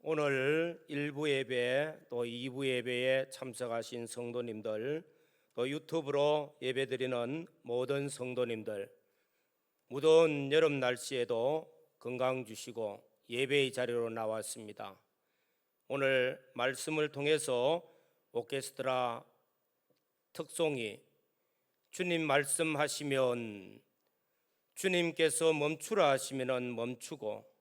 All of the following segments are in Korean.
오늘 1부 예배 또 2부 예배에 참석하신 성도님들, 또 유튜브로 예배드리는 모든 성도님들, 무더운 여름 날씨에도 건강 주시고 예배의 자리로 나왔습니다. 오늘 말씀을 통해서 오케스트라 특송이 주님 말씀하시면 주님께서 멈추라 하시면 멈추고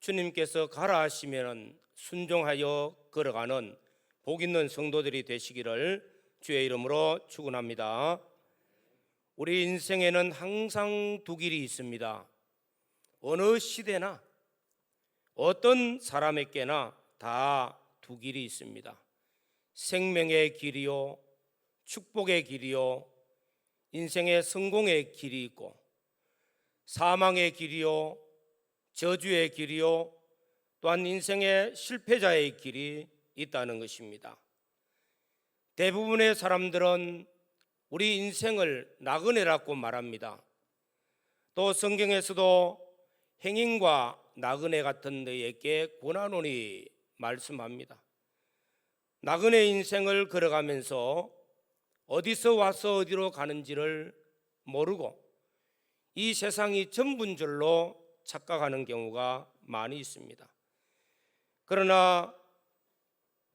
주님께서 가라 하시면 순종하여 걸어가는 복 있는 성도들이 되시기를 주의 이름으로 축원합니다. 우리 인생에는 항상 두 길이 있습니다. 어느 시대나 어떤 사람에게나 다 두 길이 있습니다. 생명의 길이요, 축복의 길이요, 인생의 성공의 길이 있고, 사망의 길이요, 저주의 길이요, 또한 인생의 실패자의 길이 있다는 것입니다. 대부분의 사람들은 우리 인생을 나그네라고 말합니다. 또 성경에서도 행인과 나그네 같은 너희에게 권하노니 말씀합니다. 나그네 인생을 걸어가면서 어디서 와서 어디로 가는지를 모르고 이 세상이 전부인 줄로 착각하는 경우가 많이 있습니다. 그러나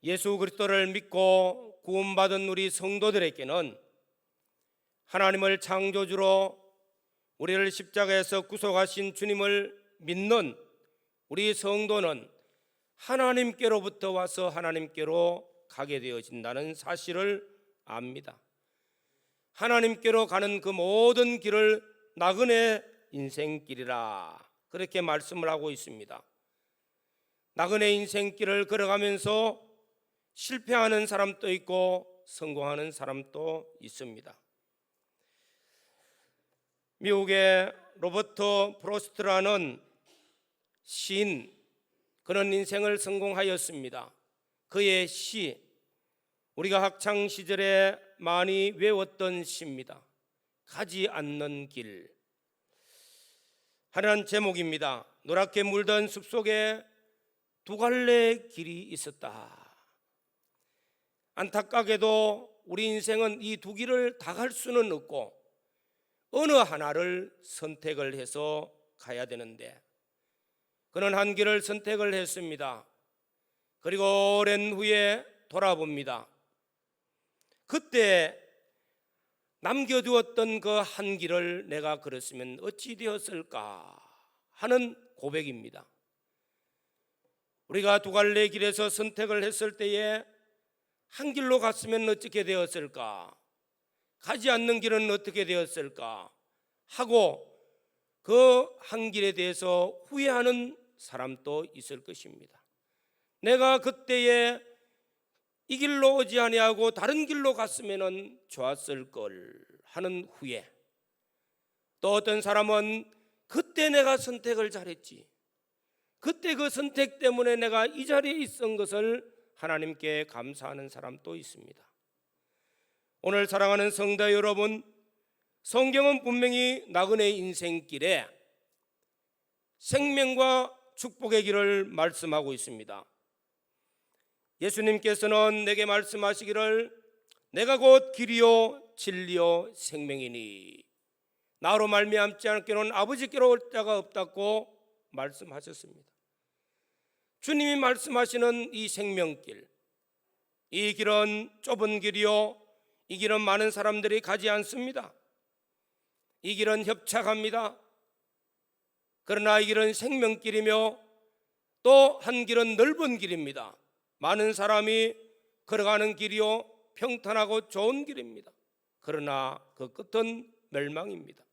예수 그리스도를 믿고 구원받은 우리 성도들에게는 하나님을 창조주로 우리를 십자가에서 구속하신 주님을 믿는 우리 성도는 하나님께로부터 와서 하나님께로 가게 되어진다는 사실을 압니다. 하나님께로 가는 그 모든 길을 나그네 인생길이라 그렇게 말씀을 하고 있습니다. 나그네 인생길을 걸어가면서 실패하는 사람도 있고 성공하는 사람도 있습니다. 미국의 로버트 프로스트라는 시인, 그런 인생을 성공하였습니다. 그의 시, 우리가 학창 시절에 많이 외웠던 시입니다. 가지 않는 길. 하나는 제목입니다. 노랗게 물든 숲속에 두 갈래의 길이 있었다. 안타깝게도 우리 인생은 이 두 길을 다 갈 수는 없고 어느 하나를 선택을 해서 가야 되는데, 그는 한 길을 선택을 했습니다. 그리고 오랜 후에 돌아봅니다. 그때 남겨두었던 그 한 길을 내가 걸었으면 어찌 되었을까 하는 고백입니다. 우리가 두 갈래 길에서 선택을 했을 때에 한 길로 갔으면 어떻게 되었을까, 가지 않는 길은 어떻게 되었을까 하고 그 한 길에 대해서 후회하는 사람도 있을 것입니다. 내가 그때에 이 길로 오지 아니하고 다른 길로 갔으면 좋았을 걸 하는 후회. 또 어떤 사람은 그때 내가 선택을 잘했지, 그때 그 선택 때문에 내가 이 자리에 있은 것을 하나님께 감사하는 사람도 있습니다. 오늘 사랑하는 성도 여러분, 성경은 분명히 나그네 인생길에 생명과 축복의 길을 말씀하고 있습니다. 예수님께서는 내게 말씀하시기를 내가 곧 길이요 진리요 생명이니 나로 말미암지 않게는 아버지께로 올 자가 없다고 말씀하셨습니다. 주님이 말씀하시는 이 생명길, 이 길은 좁은 길이요, 이 길은 많은 사람들이 가지 않습니다. 이 길은 협착합니다. 그러나 이 길은 생명길이며 또 한 길은 넓은 길입니다. 많은 사람이 걸어가는 길이요, 평탄하고 좋은 길입니다. 그러나 그 끝은 멸망입니다.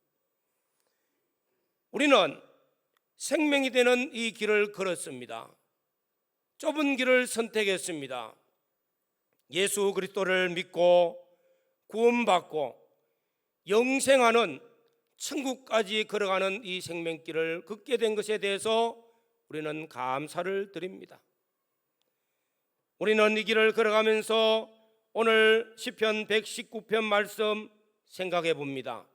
우리는 생명이 되는 이 길을 걸었습니다. 좁은 길을 선택했습니다. 예수 그리스도를 믿고 구원받고 영생하는 천국까지 걸어가는 이 생명길을 걷게 된 것에 대해서 우리는 감사를 드립니다. 우리는 이 길을 걸어가면서 오늘 시편 119편 말씀 생각해 봅니다.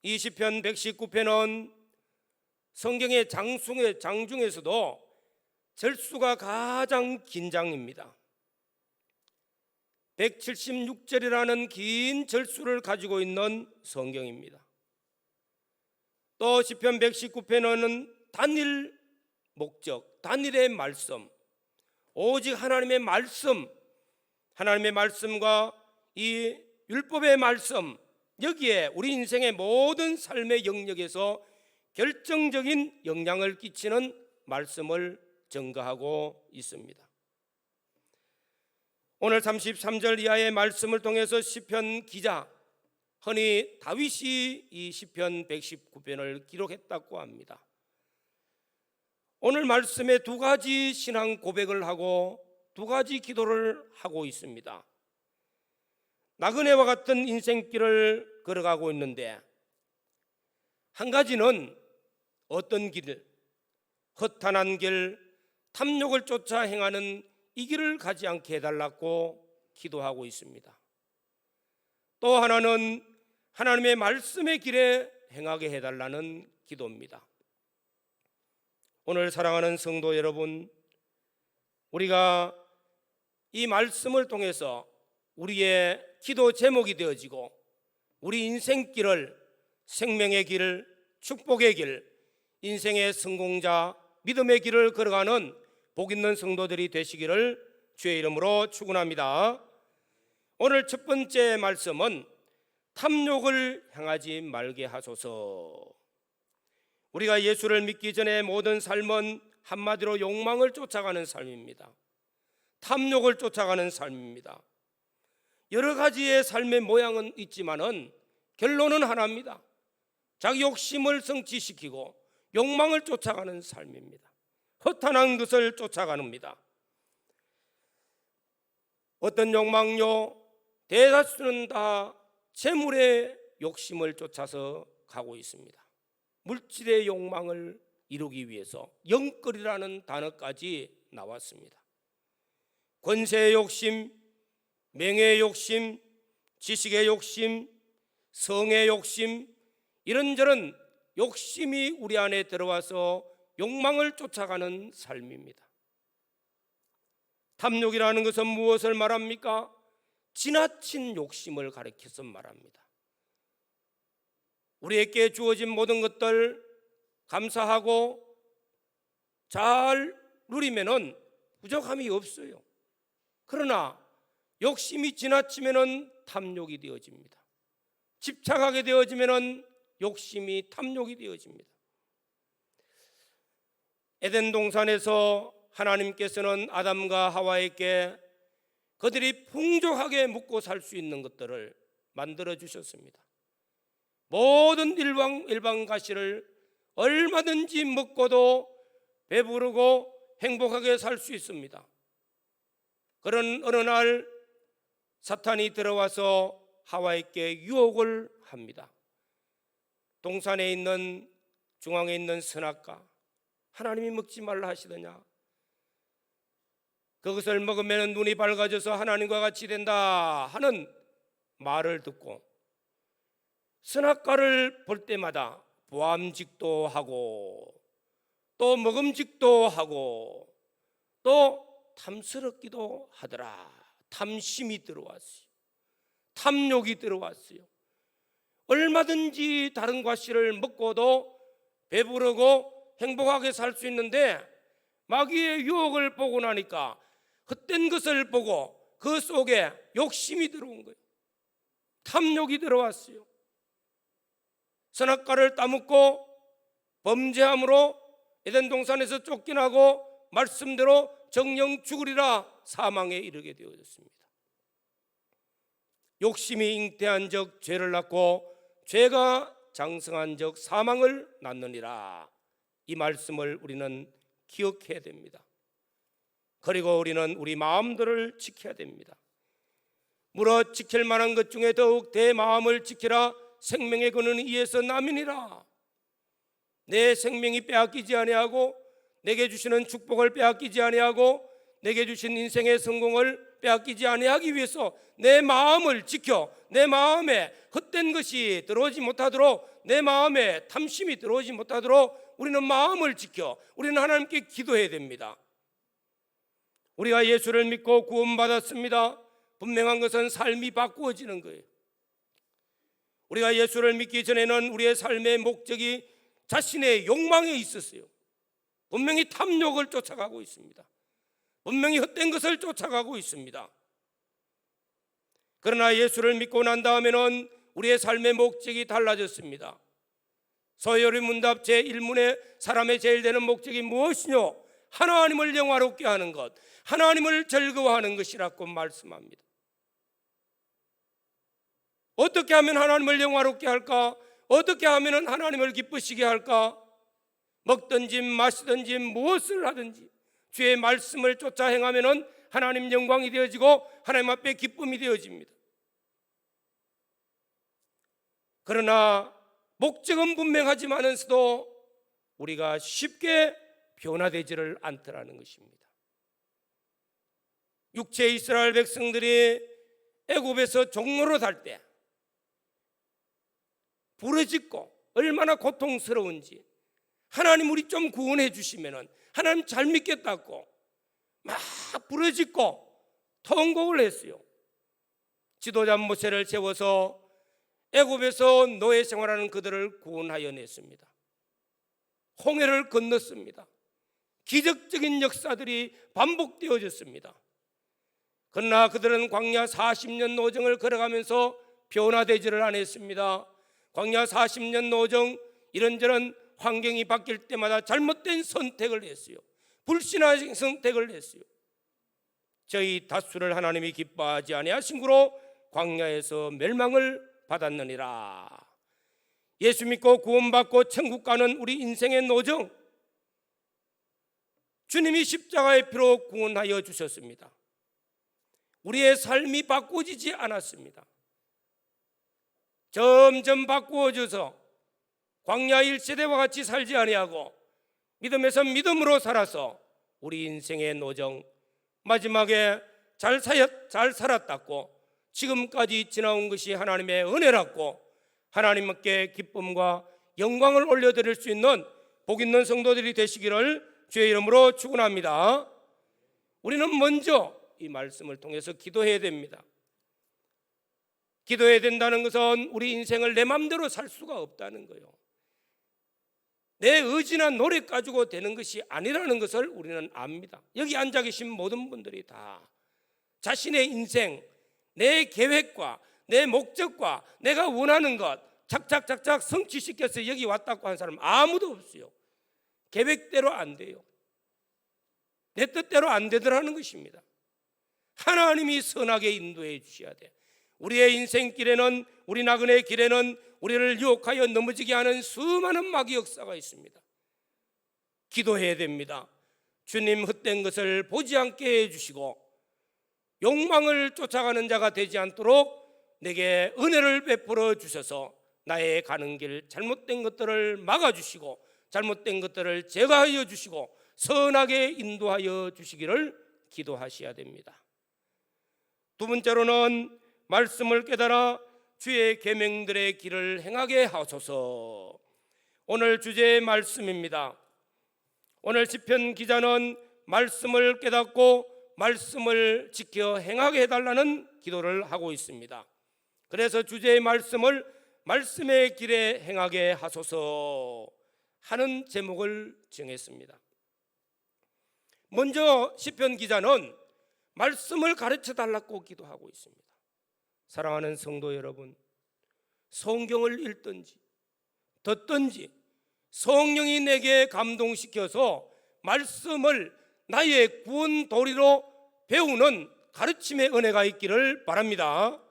이 시편 119편은 성경의 장 중에서도 절수가 가장 긴 장입니다. 176절이라는 긴 절수를 가지고 있는 성경입니다. 또 시편 119편은 단일 목적, 단일의 말씀, 오직 하나님의 말씀, 하나님의 말씀과 이 율법의 말씀, 여기에 우리 인생의 모든 삶의 영역에서 결정적인 영향을 끼치는 말씀을 증거하고 있습니다. 오늘 33절 이하의 말씀을 통해서 시편 기자, 흔히 다윗이 이 시편 119편을 기록했다고 합니다. 오늘 말씀에 두 가지 신앙 고백을 하고 두 가지 기도를 하고 있습니다. 나그네와 같은 인생길을 걸어가고 있는데, 한 가지는 어떤 길, 허탄한 길, 탐욕을 쫓아 행하는 이 길을 가지 않게 해달라고 기도하고 있습니다. 또 하나는 하나님의 말씀의 길에 행하게 해달라는 기도입니다. 오늘 사랑하는 성도 여러분, 우리가 이 말씀을 통해서 우리의 기도 제목이 되어지고 우리 인생길을, 생명의 길, 축복의 길, 인생의 성공자, 믿음의 길을 걸어가는 복 있는 성도들이 되시기를 주의 이름으로 축원합니다. 오늘 첫 번째 말씀은 탐욕을 행하지 말게 하소서. 우리가 예수를 믿기 전에 모든 삶은 한마디로 욕망을 쫓아가는 삶입니다. 탐욕을 쫓아가는 삶입니다. 여러 가지의 삶의 모양은 있지만은 결론은 하나입니다. 자기 욕심을 성취시키고 욕망을 쫓아가는 삶입니다. 허탄한 것을 쫓아가는입니다. 어떤 욕망요? 대다수는 다 재물의 욕심을 쫓아서 가고 있습니다. 물질의 욕망을 이루기 위해서 영끌이라는 단어까지 나왔습니다. 권세의 욕심, 명예의 욕심, 지식의 욕심, 성의 욕심, 이런저런 욕심이 우리 안에 들어와서 욕망을 쫓아가는 삶입니다. 탐욕이라는 것은 무엇을 말합니까? 지나친 욕심을 가리켜서 말합니다. 우리에게 주어진 모든 것들 감사하고 잘 누리면은 부족함이 없어요. 그러나 욕심이 지나치면은 탐욕이 되어집니다. 집착하게 되어지면은 욕심이 탐욕이 되어집니다. 에덴 동산에서 하나님께서는 아담과 하와에게 그들이 풍족하게 먹고 살 수 있는 것들을 만들어 주셨습니다. 모든 일반 가시를 얼마든지 먹고도 배부르고 행복하게 살 수 있습니다. 그런 어느 날 사탄이 들어와서 하와에게 유혹을 합니다. 동산에 있는, 중앙에 있는 선악과, 하나님이 먹지 말라 하시더냐? 그것을 먹으면 눈이 밝아져서 하나님과 같이 된다 하는 말을 듣고 선악과를 볼 때마다 보암직도 하고 또 먹음직도 하고 또 탐스럽기도 하더라. 탐심이 들어왔어요. 탐욕이 들어왔어요. 얼마든지 다른 과실을 먹고도 배부르고 행복하게 살 수 있는데 마귀의 유혹을 보고 나니까 헛된 것을 보고 그 속에 욕심이 들어온 거예요. 탐욕이 들어왔어요. 선악과를 따먹고 범죄함으로 에덴 동산에서 쫓겨나고 말씀대로 정령 죽으리라 사망에 이르게 되어졌습니다. 욕심이 잉태한 적 죄를 낳고 죄가 장성한 적 사망을 낳느니라. 이 말씀을 우리는 기억해야 됩니다. 그리고 우리는 우리 마음들을 지켜야 됩니다. 물어 지킬 만한 것 중에 더욱 내 마음을 지키라. 생명의 근원은 이에서 남이니라. 내 생명이 빼앗기지 아니하고 내게 주시는 축복을 빼앗기지 아니하고 내게 주신 인생의 성공을 빼앗기지 아니하기 위해서 내 마음을 지켜 내 마음에 헛된 것이 들어오지 못하도록, 내 마음에 탐심이 들어오지 못하도록 우리는 마음을 지켜 우리는 하나님께 기도해야 됩니다. 우리가 예수를 믿고 구원받았습니다. 분명한 것은 삶이 바꾸어지는 거예요. 우리가 예수를 믿기 전에는 우리의 삶의 목적이 자신의 욕망에 있었어요. 분명히 탐욕을 쫓아가고 있습니다. 분명히 헛된 것을 쫓아가고 있습니다. 그러나 예수를 믿고 난 다음에는 우리의 삶의 목적이 달라졌습니다. 서요리 문답 제1문에 사람의 제일 되는 목적이 무엇이뇨? 하나님을 영화롭게 하는 것, 하나님을 즐거워하는 것이라고 말씀합니다. 어떻게 하면 하나님을 영화롭게 할까? 어떻게 하면 하나님을 기쁘시게 할까? 먹든지 마시든지 무엇을 하든지 주의 말씀을 쫓아 행하면 하나님 영광이 되어지고 하나님 앞에 기쁨이 되어집니다. 그러나 목적은 분명하지만서도 우리가 쉽게 변화되지를 않더라는 것입니다. 육체 이스라엘 백성들이 애굽에서 종로로 살 때 부르짖고 얼마나 고통스러운지, 하나님 우리 좀 구원해 주시면은 하나님 잘 믿겠다고 막 부르짖고 통곡을 했어요. 지도자 모세를 세워서 애굽에서 노예 생활하는 그들을 구원하여 냈습니다. 홍해를 건넜습니다. 기적적인 역사들이 반복되어졌습니다. 그러나 그들은 광야 40년 노정을 걸어가면서 변화되지를 않았습니다. 광야 40년 노정, 이런저런 환경이 바뀔 때마다 잘못된 선택을 했어요. 불신한 선택을 했어요. 저희 다수를 하나님이 기뻐하지 아니하신 고로 광야에서 멸망을 받았느니라. 예수 믿고 구원받고 천국 가는 우리 인생의 노정, 주님이 십자가의 피로 구원하여 주셨습니다. 우리의 삶이 바꾸어지지 않았습니다. 점점 바꾸어져서 광야 1세대와 같이 살지 아니하고 믿음에서 믿음으로 살아서 우리 인생의 노정, 마지막에 잘 살았다고 지금까지 지나온 것이 하나님의 은혜라고 하나님께 기쁨과 영광을 올려드릴 수 있는 복 있는 성도들이 되시기를 주의 이름으로 축원합니다. 우리는 먼저 이 말씀을 통해서 기도해야 됩니다. 기도해야 된다는 것은 우리 인생을 내 마음대로 살 수가 없다는 거예요. 내 의지나 노력 가지고 되는 것이 아니라는 것을 우리는 압니다. 여기 앉아 계신 모든 분들이 다 자신의 인생, 내 계획과 내 목적과 내가 원하는 것 착착착착 성취시켜서 여기 왔다고 하는 사람 아무도 없어요. 계획대로 안 돼요. 내 뜻대로 안 되더라는 것입니다. 하나님이 선하게 인도해 주셔야 돼. 우리의 인생길에는, 우리 나그네의 길에는 우리를 유혹하여 넘어지게 하는 수많은 마귀 역사가 있습니다. 기도해야 됩니다. 주님, 헛된 것을 보지 않게 해주시고 욕망을 쫓아가는 자가 되지 않도록 내게 은혜를 베풀어 주셔서 나의 가는 길 잘못된 것들을 막아주시고 잘못된 것들을 제거하여 주시고 선하게 인도하여 주시기를 기도하셔야 됩니다. 두 번째로는 말씀을 깨달아 주의 계명들의 길을 행하게 하소서. 오늘 주제의 말씀입니다. 오늘 시편 기자는 말씀을 깨닫고 말씀을 지켜 행하게 해달라는 기도를 하고 있습니다. 그래서 주제의 말씀을 말씀의 길에 행하게 하소서 하는 제목을 정했습니다. 먼저 시편 기자는 말씀을 가르쳐 달라고 기도하고 있습니다. 사랑하는 성도 여러분, 성경을 읽든지 듣든지 성령이 내게 감동시켜서 말씀을 나의 구원 도리로 배우는 가르침의 은혜가 있기를 바랍니다.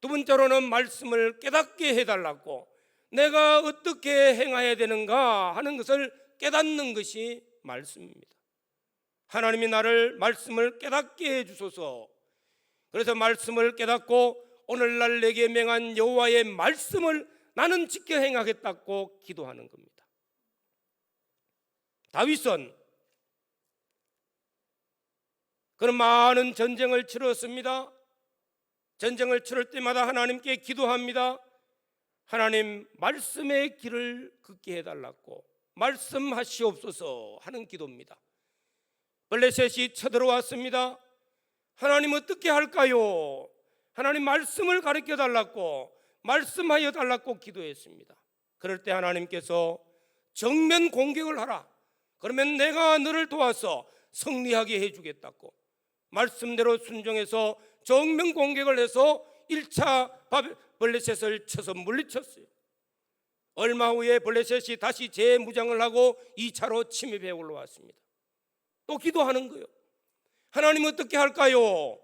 두 번째로는 말씀을 깨닫게 해달라고, 내가 어떻게 행해야 되는가 하는 것을 깨닫는 것이 말씀입니다. 하나님이 나를 말씀을 깨닫게 해주소서. 그래서 말씀을 깨닫고 오늘날 내게 명한 여호와의 말씀을 나는 지켜 행하겠다고 기도하는 겁니다. 다윗은 그런 많은 전쟁을 치렀습니다. 전쟁을 치를 때마다 하나님께 기도합니다. 하나님, 말씀의 길을 걷게 해달라고 말씀하시옵소서 하는 기도입니다. 블레셋이 쳐들어왔습니다. 하나님 어떻게 할까요? 하나님 말씀을 가르쳐 달라고, 말씀하여 달라고 기도했습니다. 그럴 때 하나님께서 정면 공격을 하라, 그러면 내가 너를 도와서 승리하게 해주겠다고 말씀대로 순종해서 정면 공격을 해서 1차 블레셋을 쳐서 물리쳤어요. 얼마 후에 블레셋이 다시 재무장을 하고 2차로 침입해 올라왔습니다. 또 기도하는 거예요. 하나님 어떻게 할까요?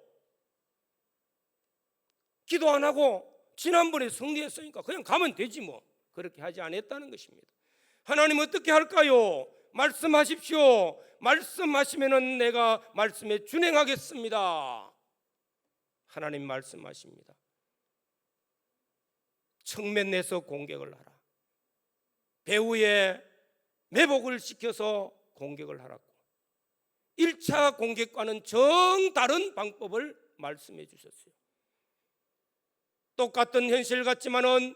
기도 안 하고 지난번에 승리했으니까 그냥 가면 되지 뭐. 그렇게 하지 않았다는 것입니다. 하나님 어떻게 할까요? 말씀하십시오. 말씀하시면은 내가 말씀에 준행하겠습니다. 하나님 말씀하십니다. 청면 내서 공격을 하라. 배후에 매복을 시켜서 공격을 하라고. 1차 공격과는 정다른 방법을 말씀해 주셨어요. 똑같은 현실 같지만은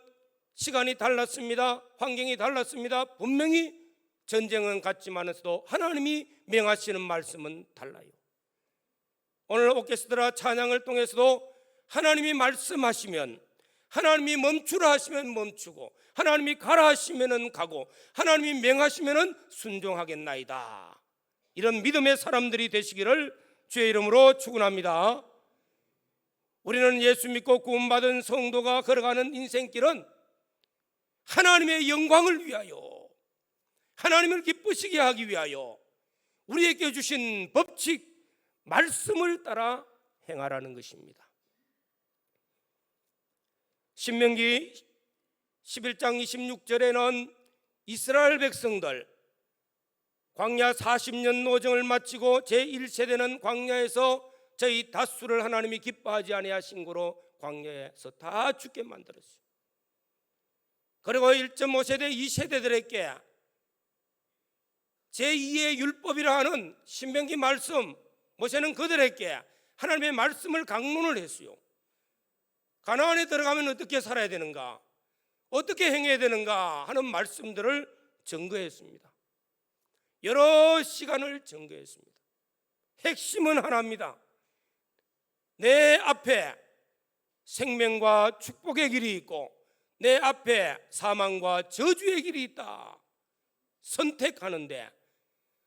시간이 달랐습니다. 환경이 달랐습니다. 분명히 전쟁은 같지만서도 하나님이 명하시는 말씀은 달라요. 오늘 오케스트라 찬양을 통해서도 하나님이 말씀하시면, 하나님이 멈추라 하시면 멈추고, 하나님이 가라 하시면 가고, 하나님이 명하시면 순종하겠나이다. 이런 믿음의 사람들이 되시기를 주의 이름으로 축원합니다. 우리는 예수 믿고 구원받은 성도가 걸어가는 인생길은 하나님의 영광을 위하여, 하나님을 기쁘시게 하기 위하여 우리에게 주신 법칙, 말씀을 따라 행하라는 것입니다. 신명기 11장 26절에는 이스라엘 백성들 광야 40년 노정을 마치고 제1세대는 광야에서 저희 다수를 하나님이 기뻐하지 아니하신 거로 광야에서 다 죽게 만들었어요. 그리고 1.5세대 2세대들에게 제2의 율법이라 하는 신명기 말씀, 모세는 그들에게 하나님의 말씀을 강론을 했어요. 가나안에 들어가면 어떻게 살아야 되는가, 어떻게 행해야 되는가 하는 말씀들을 증거했습니다. 여러 시간을 증거했습니다. 핵심은 하나입니다. 내 앞에 생명과 축복의 길이 있고 내 앞에 사망과 저주의 길이 있다. 선택하는데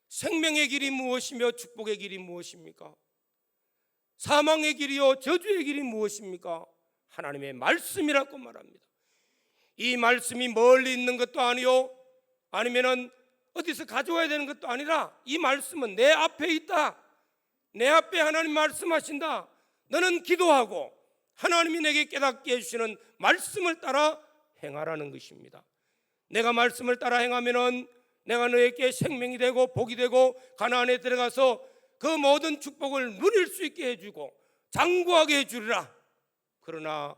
생명의 길이 무엇이며 축복의 길이 무엇입니까? 사망의 길이요 저주의 길이 무엇입니까? 하나님의 말씀이라고 말합니다. 이 말씀이 멀리 있는 것도 아니요, 아니면은 어디서 가져와야 되는 것도 아니라 이 말씀은 내 앞에 있다. 내 앞에 하나님 말씀하신다. 너는 기도하고 하나님이 내게 깨닫게 해주시는 말씀을 따라 행하라는 것입니다. 내가 말씀을 따라 행하면은 내가 너에게 생명이 되고 복이 되고 가나안에 들어가서 그 모든 축복을 누릴 수 있게 해주고 장구하게 해주리라. 그러나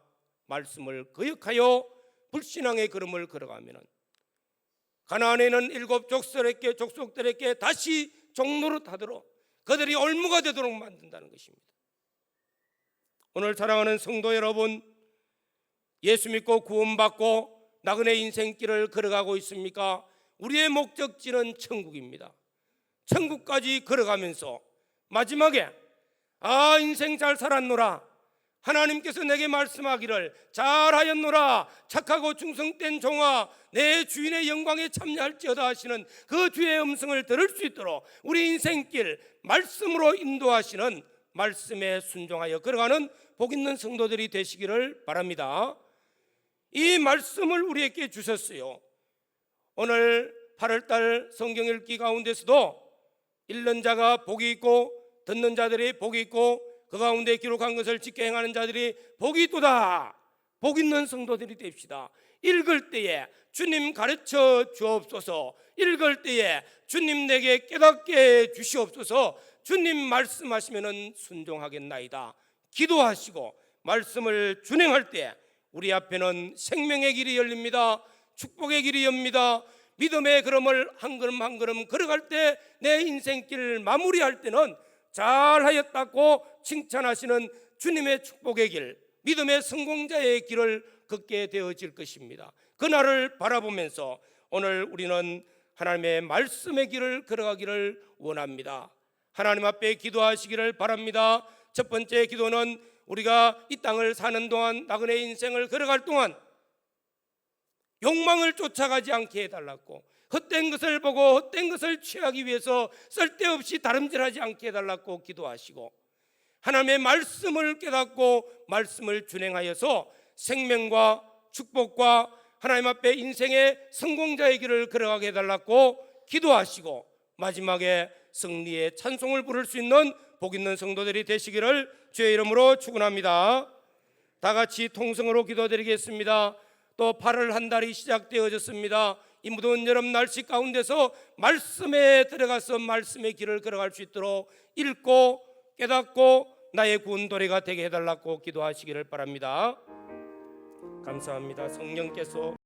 말씀을 거역하여 불신앙의 걸음을 걸어가면은 가나안에는 7 족속들에게 다시 종노릇하도록 그들이 올무가 되도록 만든다는 것입니다. 오늘 사랑하는 성도 여러분, 예수 믿고 구원받고 나그네 인생길을 걸어가고 있습니까? 우리의 목적지는 천국입니다. 천국까지 걸어가면서 마지막에 인생 잘 살았노라, 하나님께서 내게 말씀하기를 잘하였노라, 착하고 충성된 종아 내 주인의 영광에 참여할지어다 하시는 그 주의 음성을 들을 수 있도록 우리 인생길 말씀으로 인도하시는 말씀에 순종하여 걸어가는 복 있는 성도들이 되시기를 바랍니다. 이 말씀을 우리에게 주셨어요. 오늘 8월달 성경 읽기 가운데서도 읽는 자가 복이 있고 듣는 자들이 복이 있고 그 가운데 기록한 것을 지켜 행하는 자들이 복이 있도다. 복 있는 성도들이 됩시다. 읽을 때에 주님 가르쳐 주옵소서, 읽을 때에 주님 내게 깨닫게 해 주시옵소서. 주님 말씀하시면 순종하겠나이다. 기도하시고 말씀을 준행할 때 우리 앞에는 생명의 길이 열립니다. 축복의 길이 엽니다. 믿음의 걸음을 한 걸음 한 걸음 걸어갈 때 내 인생길을 마무리할 때는 잘하였다고 칭찬하시는 주님의 축복의 길, 믿음의 성공자의 길을 걷게 되어질 것입니다. 그날을 바라보면서 오늘 우리는 하나님의 말씀의 길을 걸어가기를 원합니다. 하나님 앞에 기도하시기를 바랍니다. 첫 번째 기도는 우리가 이 땅을 사는 동안, 나그네 인생을 걸어갈 동안 욕망을 쫓아가지 않게 해달라고, 헛된 것을 보고 헛된 것을 취하기 위해서 쓸데없이 다름질하지 않게 해달라고 기도하시고, 하나님의 말씀을 깨닫고 말씀을 준행하여서 생명과 축복과 하나님 앞에 인생의 성공자의 길을 걸어가게 해달라고 기도하시고, 마지막에 승리의 찬송을 부를 수 있는 복 있는 성도들이 되시기를 주의 이름으로 축원합니다. 다 같이 통성으로 기도드리겠습니다. 또 8월 한 달이 시작되어졌습니다. 이 무더운 여름 날씨 가운데서 말씀에 들어가서 말씀의 길을 걸어갈 수 있도록 읽고 깨닫고 나의 구원 도래가 되게 해달라고 기도하시기를 바랍니다. 감사합니다. 성령께서